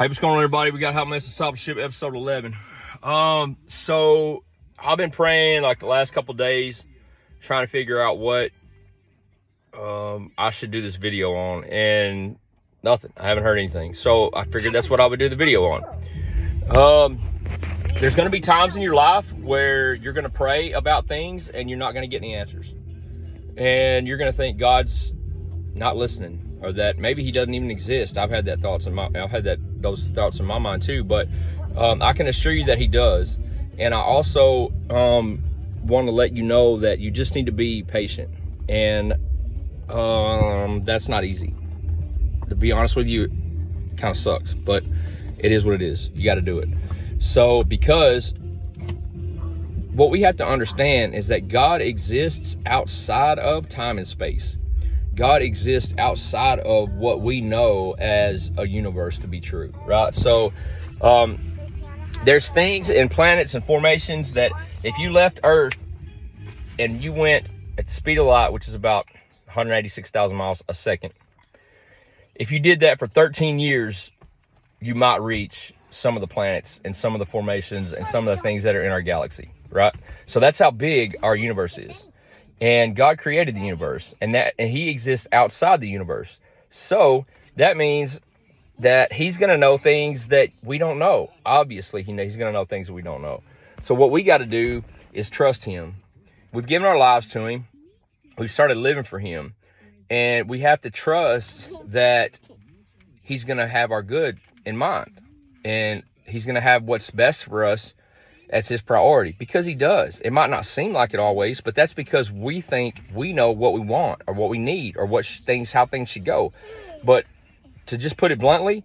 Hey, what's going on, everybody? We got How Mess Discipleship episode 11. So I've been praying like the last couple days, trying to figure out what I should do this video on, and nothing. I haven't heard anything. So I figured that's what I would do the video on. There's going to be times in your life where you're going to pray about things and you're not going to get any answers, and you're going to think God's not listening, or that maybe he doesn't even exist. I've had those thoughts in my mind too, but I can assure you that he does. And I also want to let you know that you just need to be patient, and that's not easy. To be honest with you, it kind of sucks, but it is what it is. You got to do it. So, because what we have to understand is that God exists outside of time and space. God exists outside of what we know as a universe to be true, right? So there's things and planets and formations that if you left Earth and you went at the speed of light, which is about 186,000 miles a second, if you did that for 13 years, you might reach some of the planets and some of the formations and some of the things that are in our galaxy, right? So that's how big our universe is. And God created the universe, and he exists outside the universe. So that means that he's going to know things that we don't know. Obviously, he's going to know things that we don't know. So what we got to do is trust him. We've given our lives to him. We've started living for him. And we have to trust that he's going to have our good in mind. And he's going to have what's best for us as his priority, because he does. It might not seem like it always, but that's because we think we know what we want or what we need or how things should go. But to just put it bluntly,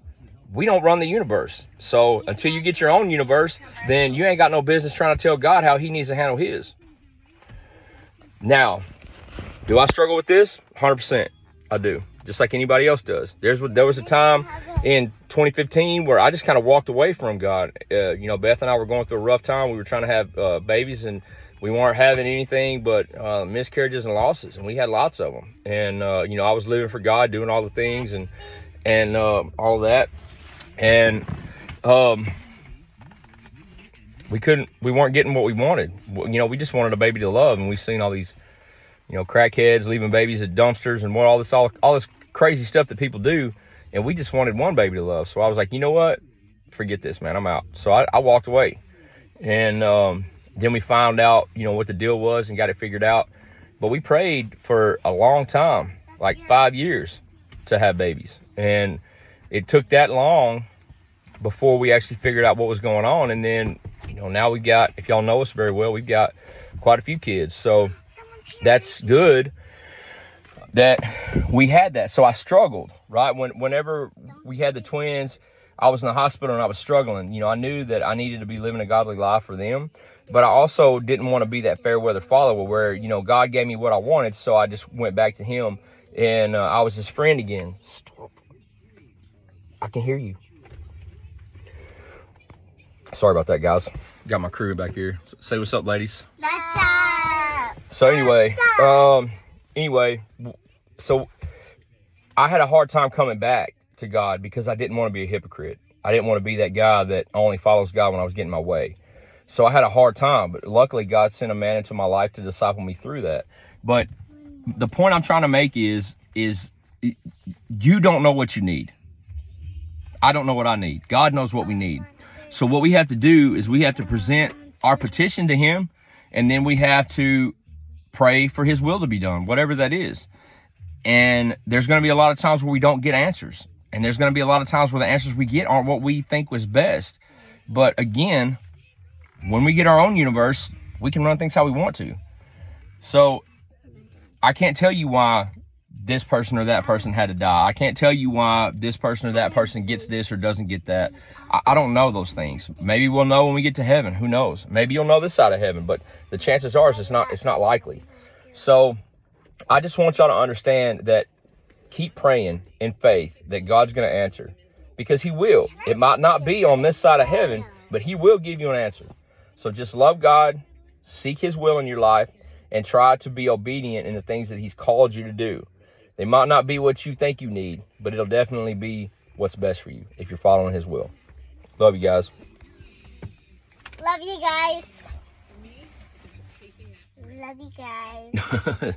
we don't run the universe. So until you get your own universe, then you ain't got no business trying to tell God how he needs to handle his. Now, do I struggle with this? 100%. I do. Just like anybody else does. There was a time in 2015 where I just kind of walked away from God. Beth and I were going through a rough time. We were trying to have babies, and we weren't having anything but miscarriages and losses, and we had lots of them. And I was living for God, doing all the things and all that. And we weren't getting what we wanted. We just wanted a baby to love, and we've seen all these crackheads leaving babies at dumpsters and all this crazy stuff that people do. And we just wanted one baby to love. So I was like, you know what? Forget this, man. I'm out. So I walked away. And then we found out, what the deal was and got it figured out. But we prayed for a long time, like 5 years, to have babies. And it took that long before we actually figured out what was going on. And then, now we got, if y'all know us very well, we've got quite a few kids. So that's good that we had that. So I struggled, right? Whenever we had the twins, I was in the hospital and I was struggling. I knew that I needed to be living a godly life for them, but I also didn't want to be that fair weather follower where, God gave me what I wanted. So I just went back to him, and I was his friend again. Stop. I can hear you. Sorry about that, guys. Got my crew back here. Say what's up, ladies. What's up? So so I had a hard time coming back to God because I didn't want to be a hypocrite. I didn't want to be that guy that only follows God when I was getting my way. So I had a hard time, but luckily God sent a man into my life to disciple me through that. But the point I'm trying to make is you don't know what you need. I don't know what I need. God knows what we need. So what we have to do is we have to present our petition to him, and then we have to pray for his will to be done, whatever that is. And there's going to be a lot of times where we don't get answers. And there's going to be a lot of times where the answers we get aren't what we think was best. But again, when we get our own universe, we can run things how we want to. So I can't tell you why this person or that person had to die. I can't tell you why this person or that person gets this or doesn't get that. I don't know those things. Maybe we'll know when we get to heaven. Who knows? Maybe you'll know this side of heaven, but the chances are it's not likely. So I just want y'all to understand that keep praying in faith that God's going to answer, because he will. It might not be on this side of heaven, but he will give you an answer. So just love God, seek his will in your life, and try to be obedient in the things that he's called you to do. They might not be what you think you need, but it'll definitely be what's best for you if you're following his will. Love you guys. Love you guys. Love you guys.